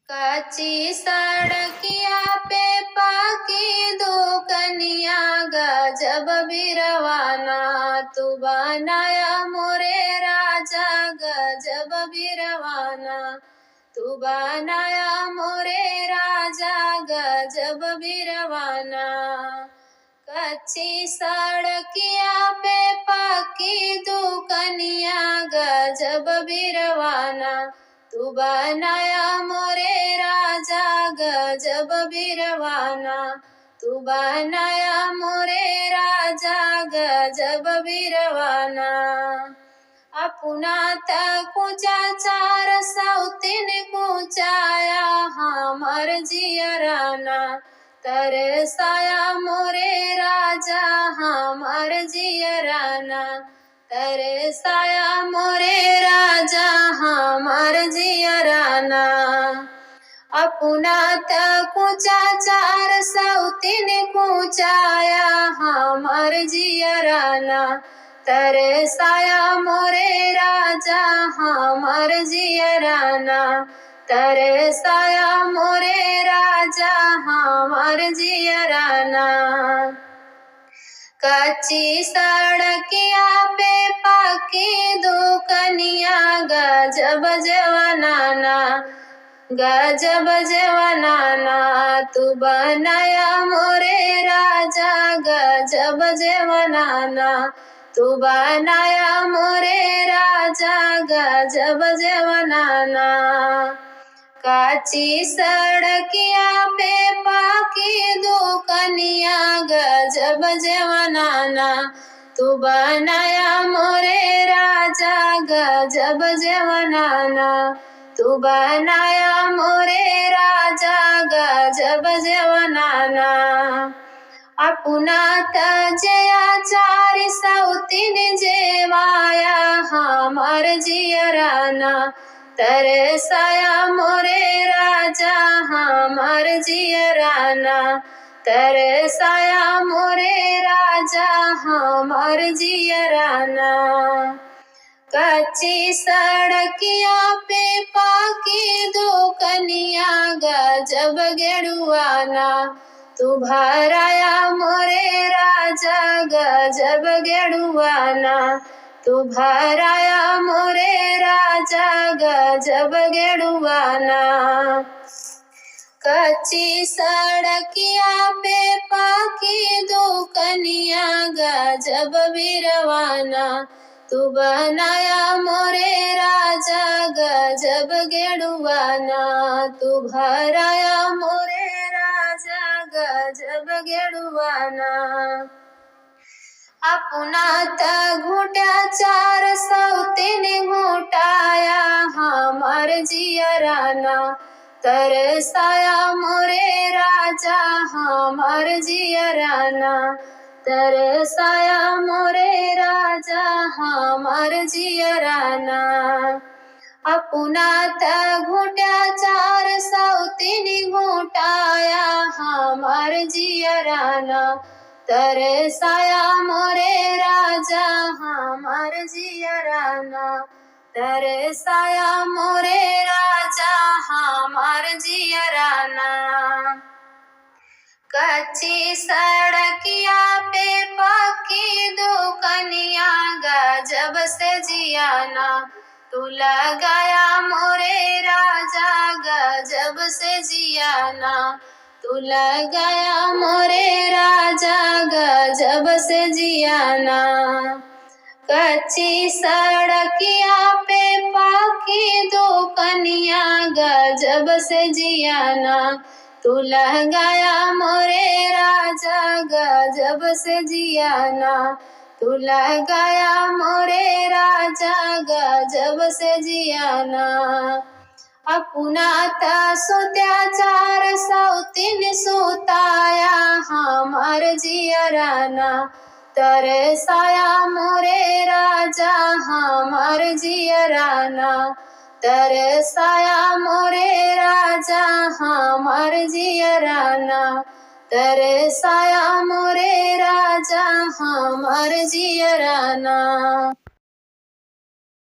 कच्ची सड़किया पे पाकी दुकनिया गजब बिरवाना तू बनाया मोरे राजा गजब बिरवाना तू बनाया मोरे राजा गजब बिरवाना। कच्ची सड़किया पे पाकी दुकनिया गजब बिरवाना तू बनाया मोरे राजा गजब बिरवाना तू बनाया मोरे राजा गजब बिरवाना। अपना कुचा चार सौतीन कुचाया हमर जियराना तरसाया मोरे राजा हमर जियराना तरसाया मोरे राजा हमर जियराना। अपना कुचा चार सौतीन कुचाया हमर जियराना तरसाया मोरे राजा हमर जियराना तरसाया मोरे राजा हमर जियराना। कच्ची सड़किया पे पाकी दुकनिया गजब जवानाना गजब जवानाना तू बनाया मोरे राजा गजब जवानाना तू बनाया मोरे राजा गजब जवानाना। कच्ची सड़किया पे पाकी दुकनिया गजब जवानाना तू बनाया मोरे राजा गजब जवानाना तू बनाया मोरे राजा गजब जवानाना। अपना तजया चार सौतीन जेवाया हमर जियराना तरसाया मोरे राजा हमर जियराना तरसाया मोरे राजा हमर जियराना। कच्ची सड़किया पे पाकी दुकनिया गजब गेड़ुआना तू भराया मोरे राजा गजब गेड़ुआना तू भराया मोरे राजा गजब गेड़ुआना। कच्ची सड़किया पे पाकी दुकनिया गजब बिरवाना तू बनाया मोरे राजा गजब गेड़ुआना तू भराया मोरे राजा गजब गेड़ुआना। अपना घुटा चार सौतीन घुटाया हमर जियराना तरसाया मोरे राजा हमर जियराना तरसाया मोरे राजा हमर जियराना। अपना घुटा चार सौतीन घुटाया हमर जियराना तरसाया मोरे राजा हमर जियराना तरसाया मोरे राजा हमर जियराना। कच्ची सड़किया पे पाकी दुकनिया गजब से जियाना तू लगाया मोरे राजा गजब से जियाना तू लगाया मोरे राजा गजब से जियाना। कच्ची सड़किया पे पाकी दुकनिया गजब से जियाना तू लगाया मोरे राजा गजब से जियाना तू लगाया मोरे राजा गजब से जियाना। अपना सुत्या चार सौतीन सुताया हमर जियराना तरसाया मोरे राजा हमर जियराना तरसाया मोरे राजा हमर जियराना तरसाया मोरे राजा हमर जियराना।